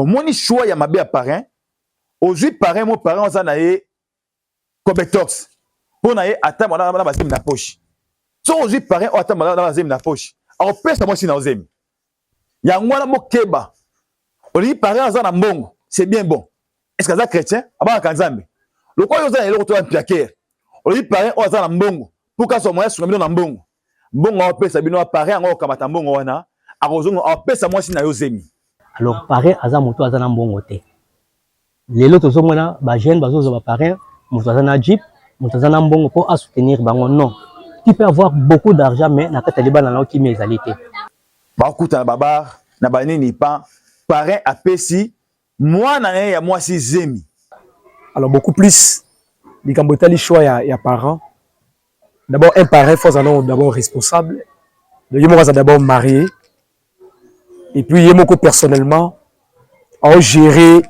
au moins choix ya mabe ya parrain aujourd'hui parrain mon parrain on na ye compétence pour na ye attendre na bazim na poche so aujourd'hui parrain on attend na bazim na poche on pesa moi si na ozemi ya ngwana mokeba oli parrain on na mbongo c'est bien bon est-ce que ça chrétien aba kanzambe le quoi yo za eloko to ampiaker oli parrain on na mbongo pour ka so moya sur na mbongo mbongo on pesa bino parrain ngo kamata mbongo wana akozongo on pesa moi si na yo zemi. Alors parrain aza moto aza na mbongo te lelo tozomona ba jeune bazozo ba parrain moto aza na jeep moto aza na mbongo pour soutenir bango non tu peux avoir beaucoup d'argent mais na kata libana na okimi ezalité ba kuta na babar na banini pa parrain apesi moi na ya moi si zemi. Alors beaucoup plus likambo tali choix ya parents. D'abord un parrain faut d'abord responsable le yemo va d'abord marié et puis yemo ko personnellement à gérer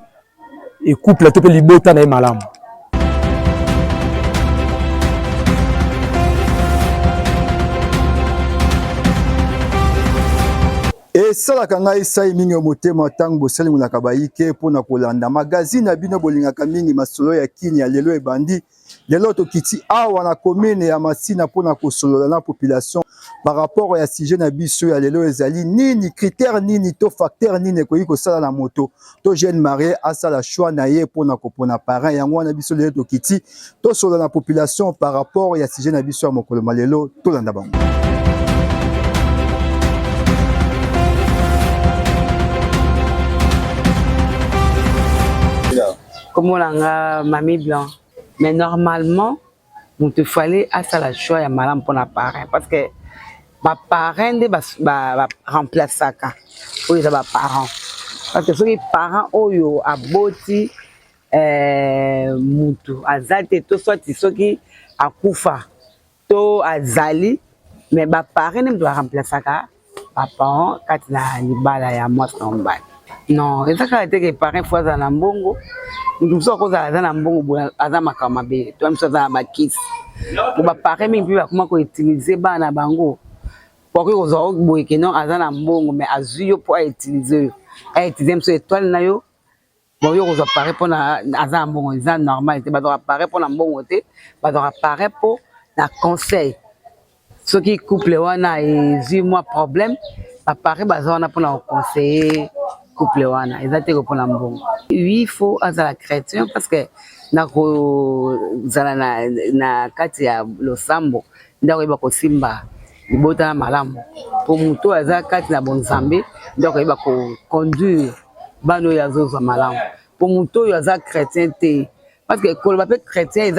et couple tout peut libota na malam. Et ça la kanga isai mingi motema tango bosali mulaka bayike pona kolanda magazine ya bino bolingaka mingi masolo ya kini ya lelo ebandi lelo to kiti awa na commune ya Masina pona kosolola na population par rapport ya sujet na biso ya lelo ezali nini critère nini to facteur nini ko yiko sala na moto to jeune marié asala choix na ye pona kopona parent yango na biso lelo to kiti to solola na population par rapport ya sujet na biso ya mokolo malelo to landa bango. Comme on a mamie blanc. Mais normalement, il te fallait à ça la choix ya malam pour la parrain parce que ma parrain va remplacer ça quand pour les parents parce que ceux parents oyo aboti mutu azate to soit ceux qui akufa to azali mais ba parrain ne doit remplacer ça quand parents quand la libala ya moi tomba non et ça quand que parrain fois za na mbongo nous sommes à la mbongo azama kamabe toi mso za makisi pour ba parrain mingi ba comment ko utiliser bana bango pour que os autres boy que non azana mbongo mais azuyo pour utiliser mso étoile na yo bon yo os apparaît pour na azana mbongo ça normal ba doit apparaît pour na mbongo te ba doit apparaît pour na conseil ce qui couple wana et moi problème apparaît bazana pour na conseiller couple wana ezate ko na mbongo oui il faut azala chrétien parce que na ko zala na kati ya losambo ndako iba ko simba ibota na malamu pour muto aza kati na bonzambe ndako iba ko conduire bano ya zozo malamu pour muto yo aza chrétien te parce que ko ba pe chrétien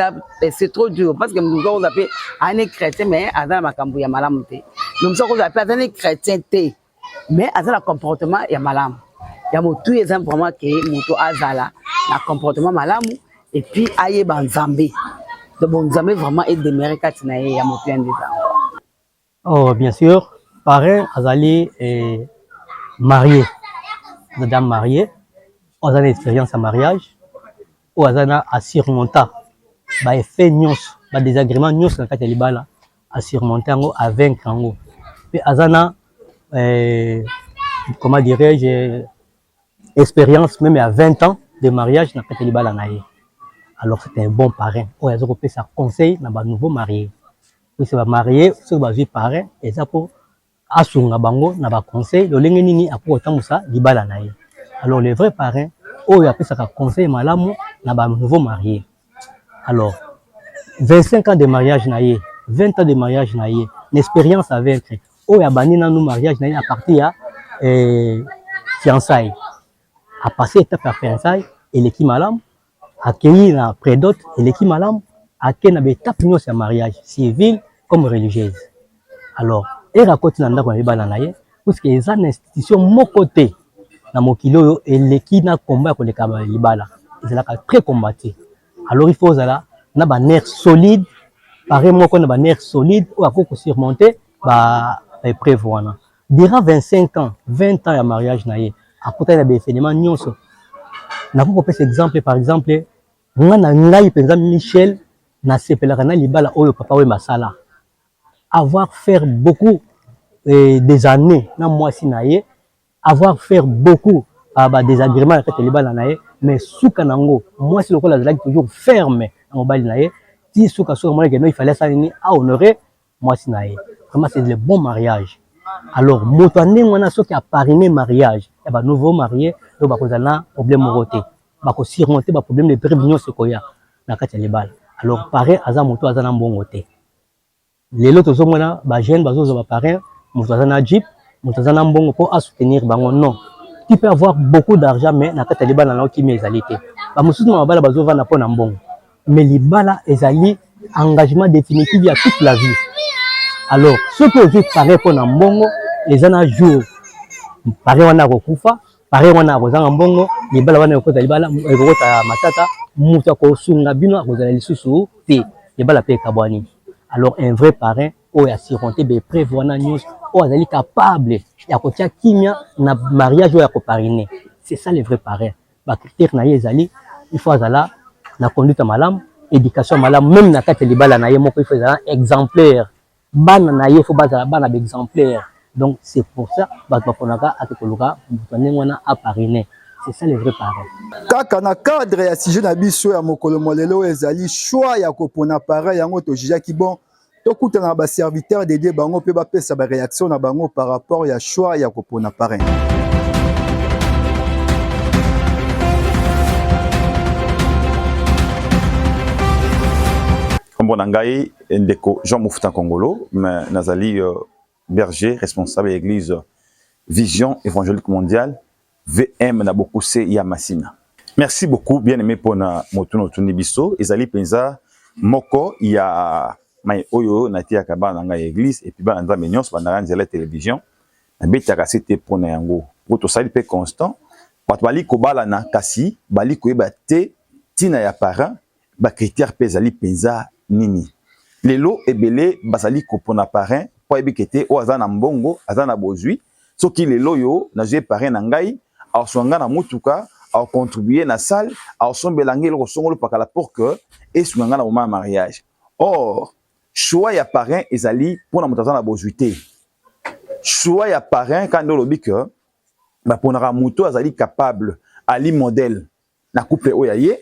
c'est trop dur parce que nous on appelle un chrétien mais azala makambu ya malamu te nous on appelle un chrétien te mais azala comportement ya malamu ya motu exemple vraiment que moto azala na comportement malamu et puis aye banzambe de bonzambe vraiment et demeurer katina ya motu ya ndeza. Oh bien sûr parrain azali marié madame mariée on a une expérience en mariage ou azana à surmonter ba effet nyos ba désagrément nyos na kati libala à surmonter ngo à vaincre ngo puis azana comment dirais-je expérience même à 20 ans de mariage na kati libala na ye. Alors c'était un bon parrain. Oh ils ont fait ça conseil na ba nouveau marié. Oui c'est ba marié ceux ba vie parrain et ça pour asunga bango na ba conseil le lenge nini apo tamusa libala na ye. Alors le vrai parrain oh il a fait ça conseil malamu na ba nouveau marié. Alors 25 ans de mariage na ye, 20 ans de mariage na ye, l'expérience à vaincre. Oh il a banni na nous mariage na ye à partir ya fiançailles. A passé étape à fiançailles et l'équipe malam accueilli na prédot et l'équipe malam accueilli na étape nyos ya mariage civil comme religieuse. Alors et raconte na ndako na bana na ye parce que les institutions mon côté na mokilo et l'équipe na combat ko le kabala libala ils là très combattu. Alors il faut ça na ba nerf solide pareil moi qu'on a ba nerf solide ou à ko surmonter ba épreuve wana. Durant 25 ans 20 ans ya mariage na ye à côté de l'événement nyonso na ko pesa exemple par exemple ngana ngai penza Michel na sepelaka na libala oyo papa we masala avoir faire beaucoup des années na moi si na ye avoir faire beaucoup ba désagrément na kati libala na ye mais suka nango moi si lokola azalaki toujours ferme na mobali na ye ti suka mona que non il fallait ça ni à honorer moi si na ye vraiment c'est le bon mariage. Alors moto ande ngwana soki a parrainé mariage ya ba nouveau marié to ba kozana problème moroté ba ko surmonter ba problème de prévision sekoya na kati libala. Alors parrain aza moto aza na mbongo te lelo tozomona ba jeune bazozo ba parrain moto aza na jeep moto aza na mbongo pour soutenir bango non. Tu peux avoir beaucoup d'argent mais na kati libala na okimi ezali te ba mususu na bala bazovana po na mbongo mais libala ezali engagement définitif ya toute la vie. Alors ceux qui ont paré pour na mbongo les ana jour paré wana kokufa paré wana kozanga mbongo libala wana ekota libala ekota matata muta ko sunga bino akozala lisusu te libala pe kabwani. Alors un vrai parrain o ya sironté be prévoir na news o azali capable ya kotia kimia na mariage o ya kopariner. C'est ça le vrai parrain. Ba critère na yezali il faut azala na conduite malam éducation malam même na kati libala na ye moko il faut azala exemplaire. Bana na ye faut bazala bana exemplaire. Donc c'est pour ça bato baponaka akekoluka mutane wana a parrainer. C'est ça le vrai parrain. Kaka na cadre ya sujet na biso ya mokolo molelo ezali choix ya kopona parrain yango to jija ki bon tokuta na ba serviteur dédié bango pe ba pesa ba réaction na bango par rapport ya choix ya kopona parrain. Bon nangai ndeko Jean Moufuta Kongolo mais nazali berger responsable de l'église Vision évangélique mondiale VM na beaucoup c'est Yamasina. Merci beaucoup bien aimé pour na motuno tunibiso ezali penza moko ya mai oyo na tia kaba na église et puis ba nza menyos ba na la télévision na betaka c'était pour na yango pour to sali pe constant pat bali ko bala na kasi bali ko yeba te tina ya parent ba critère pe ezali penza nini lelo ebele basali ko pona parrain po ebikete o azana mbongo azana bozui soki lelo yo na je parrain na ngai a songa na mutuka a contribuer na salle a sombela ngelo ko songolo pakala pour que et songa na moment mariage. Or choix ya parrain ezali pona mutazana bozui te choix ya parrain quand on lobi que ba pona muto azali capable ali modèle na couple oyaye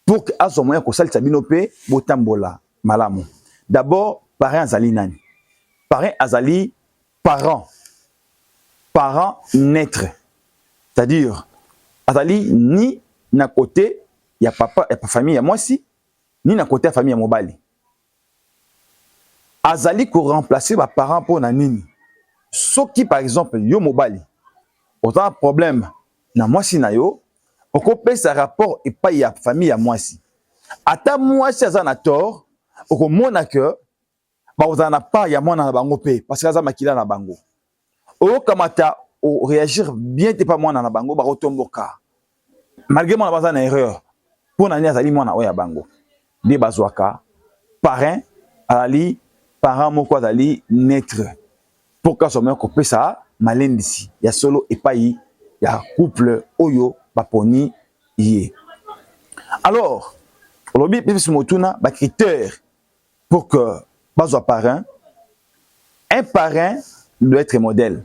pour que azo moyen ko salisa bino pe botambola malamu. D'abord parrain azali nani? Parrain azali parent naître. C'est-à-dire azali ni na côté ya papa ya famille ya mwasi ni na côté ya famille ya mobali. Azali ko remplacer ba parent pour na nini? Soki par exemple yo mobali autant problème na mwasi na yo okope sa rapport et pas ya famille ya mwasi. Ata mwasi azana tort okomona que ba ozana pas ya mwana na bango pe parce que aza makila na bango. O kamata o réagir bien te pas mwana na bango ba rotomboka. Malgré mon bazana na erreur pour na azali mwana oya bango. De bazwaka parrain ali parent moko azali naître. Pour que somme ko pesa malendisi ya solo et pas ya couple oyo baponi yé. Alors, lobi pepisi motuna ba critère pour que bazwa parrain. Un parrain doit être modèle.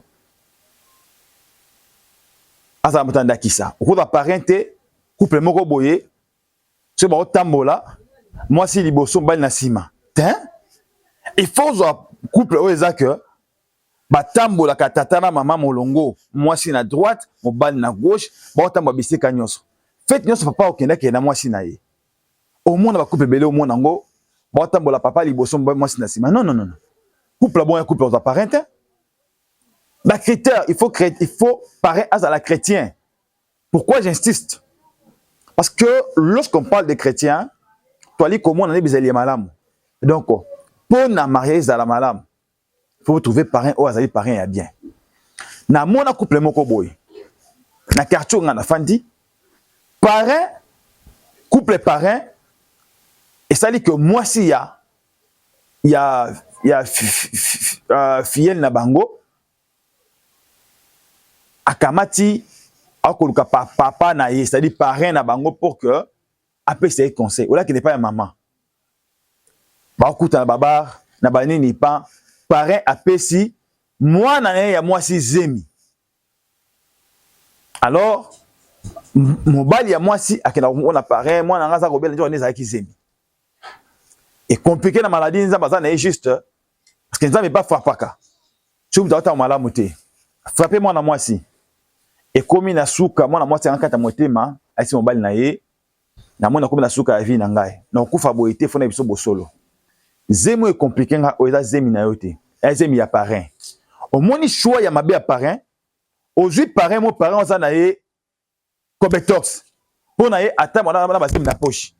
Asa mutanda kisa. Okoda parrain te couple moko boye. Ce ba otambola. Moi si liboso mbali na sima. Il faut zwa couple oyo ezaka batambola katata na mama molongo mwasi na droite mobali na gauche baotambola bisika nyonso fait nyonso papa okendaki na mwasi na ye omona bakupe belé omona ngo baotambola papa liboso mwasi na sima non couple bon couple aux apparents ba critère il faut parrain à la chrétien. Pourquoi j'insiste? Parce que lorsqu'on parle de chrétiens toi li comment on est bizali malam donc pour na mariage à la malam faut trouver parrain ou azali parrain ya bien. Na mona couple moko boy. Na quartier ngana fandi parrain couple parrain et ça dit que moi si ya filleul na bango akamati akoluka papa na ye c'est-à-dire parrain na bango pour que après c'est conseil. Ola qui n'est pas un maman. Ba okuta na babar na banini pas parrain apesi moi na ya moi si zemi Alors mobali ya mwasi akenda komona parrain mwana nga za kobela ndio neza kizemi et compliqué na maladie nzamba za na juste parce que nzamba pas frappaka si vous avez malamu te frapper mwana mwasi et komi na suka mwana mwasi akata motema asi mobali na ye na mona komi na suka ya vie na ngai na okufa boité fona biso bosolo zemo e compliqué nga o eza zemi na yo te zemi ya parrain au moni choix ya mabe ya parrain ozui parrain mo parrain oza na ye compétence pour na ye atama na bazemi na poche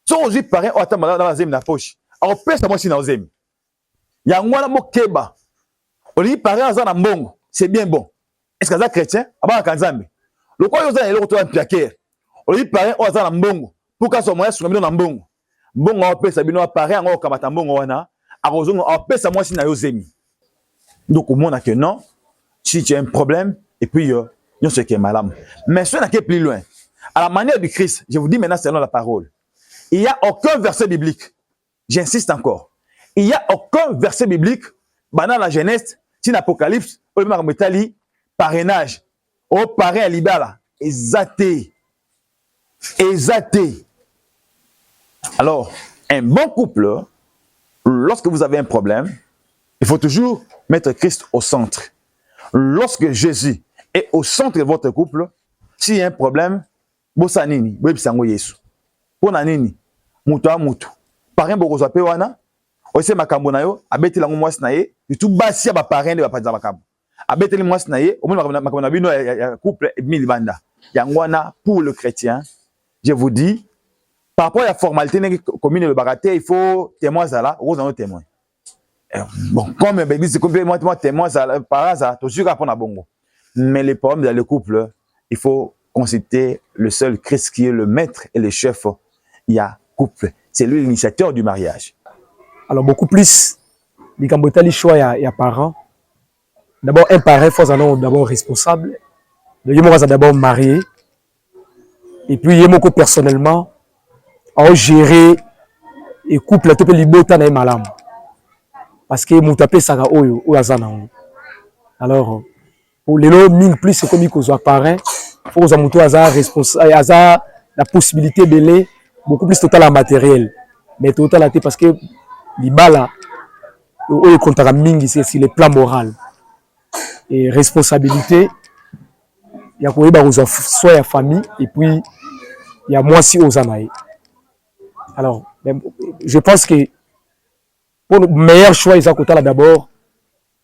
so ozui parrain o atama na bazemi na poche au pesa mo si na ozemi ya ngwana mo keba oli parrain oza na mbongo c'est bien bon est-ce que ça chrétien aba kanzambe lokwa yo oza na eloko to ampiaker oli parrain oza na mbongo pour ka so moya sunga bino na mbongo mbongo o pesa bino parrain ngo kamata mbongo wana akozongo o pesa mo si na yo zemi donc au monde que non si tu as un problème et puis non ce qui est malade mais ce n'est que plus loin à la manière du Christ je vous dis maintenant selon la parole il n'y a aucun verset biblique j'insiste encore il n'y a aucun verset biblique dans la Genèse si l'Apocalypse ou le Marmetali parrainage au parrain libéral exaté alors un bon couple lorsque vous avez un problème il faut toujours mettre Christ au centre. Lorsque Jésus est au centre de votre couple, s'il y a un problème, bossa nini, boyebisango Yesu. Pona nini, mutu a mutu. Parrain bokozwa pe wana, ose makambo na yo, abeti lango mwasi na ye, tout basi ba parrain de ba panza makambo. Abeti li mwasi na ye, omoni makambo na bino ya couple mili banda. Yango wana pour le chrétien, je vous dis, par rapport à la formalité commune le baraté, il faut témoin là, rose dans témoin. Bon, comme l'église c'est complètement témoin par hasard, tu sûr qu'à bongo. Mais les problèmes dans le couple, il faut consulter le seul Christ qui est le maître et le chef. Il y a couple, c'est lui l'initiateur du mariage. Alors beaucoup plus, les Cambotali choix il y a parents. D'abord un parent faut d'abord responsable. Le yemo va d'abord marié. Et puis yemo ko personnellement à gérer et couple tout peut libota na malam. Parce que mon tapé ça oyo azana. Alors pour les lots mille plus c'est comme qu'on parrain faut que muto aza responsable aza la possibilité de les beaucoup plus total en matériel mais total à parce que libala oyo contrat mingi c'est sur le plan moral et responsabilité il y a quoi ba soit ya famille et puis il y a moi si aux anaï. Alors je pense que pour le meilleur choix, ils ont d'abord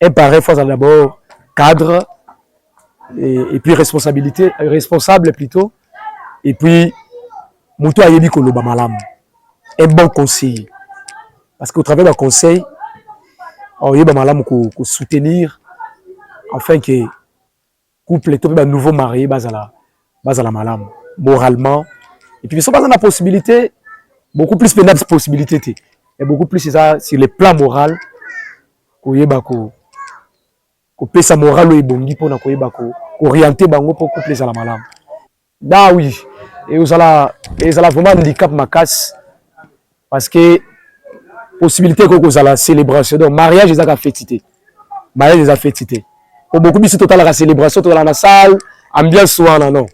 un parrain, faut d'abord cadre et puis responsable plutôt, et puis Moutou Ayebi Koloba Malam, un bon conseiller. Parce qu'au travers d'un conseil, on y a Malam pour soutenir afin que couple tout un nouveau marié base à la Malam, moralement. Et puis ils sont pas dans la possibilité, beaucoup plus de possibilités. Et beaucoup plus ça sur le plan moral ko yeba ko pesa moral et bongi pour na ko yeba ko orienter bango pour couple za la malam. Da oui, et vous allez vraiment handicap ma casse parce que possibilité que vous allez célébration donc mariage ils a fêtité. Mariage ils a fêtité. Pour beaucoup plus total la célébration dans la salle, ambiance soana non.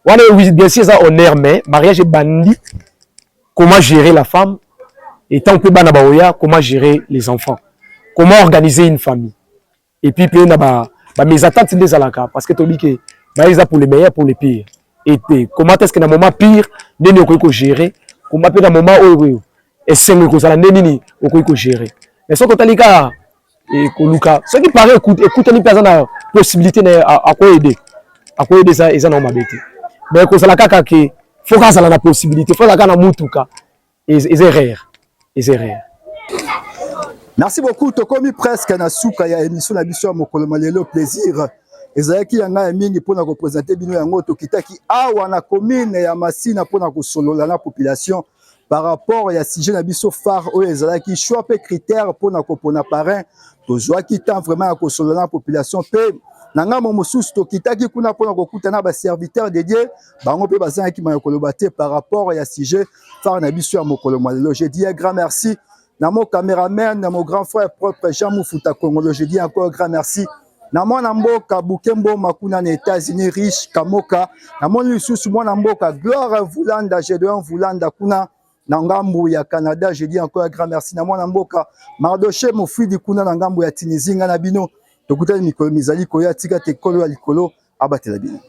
Wana oui bien sûr ça honneur mais mariage est bandit. Comment gérer la femme? Et tant que bana baoya, comment gérer les enfants, comment organiser une famille. Et puis mes attentes des alaka parce que tu dis que ils pour les meilleurs pour les pires. Et comment est-ce que dans moment pire, neni okoko gérer, comment peut dans moment où et c'est que ça neni okoko gérer. Mais ce que talika et koluka, ce qui paraît écoute ni personne possibilité à quoi aider ça ils en ont mabété. Mais que ça la kaka que faut que ça la possibilité, faut la kana mutuka et erreur. Merci beaucoup. Tokomi presque na suka ya émission na biso mokolo malelo plaisir. Ezalaki yanga mingi pona ko présenter bino yango tokitaki awa na commune ya Masina pona ko solola na population par rapport ya sujet na biso phare o ezalaki choix pe critère pona ko pona parrain tozwaki temps vraiment ko solola na population pe nanga mosusu tokitaki kuna pona ko kutana ba serviteurs dédiés bango pe bazanaki mayokolo te par rapport ya sujet phare na biso ya mokolo malelo. Je dis un grand merci. Na mon caméraman, na mon grand frère propre Jean Moufuta Congolo, je dis encore un grand merci. na mwana mboka Bukembo makuna na États-Unis riche Kamoka na moni lisusu mwana mboka Gloire Vulanda Gédéon Vulanda kuna na ngambu ya Canada. Je dis encore un grand merci na mwana mboka Mardoché Mofidi kuna na ngambu ya Tunisie nga na bino tokutani mikolo mizali koya tika te kolo ya likolo abatela bino.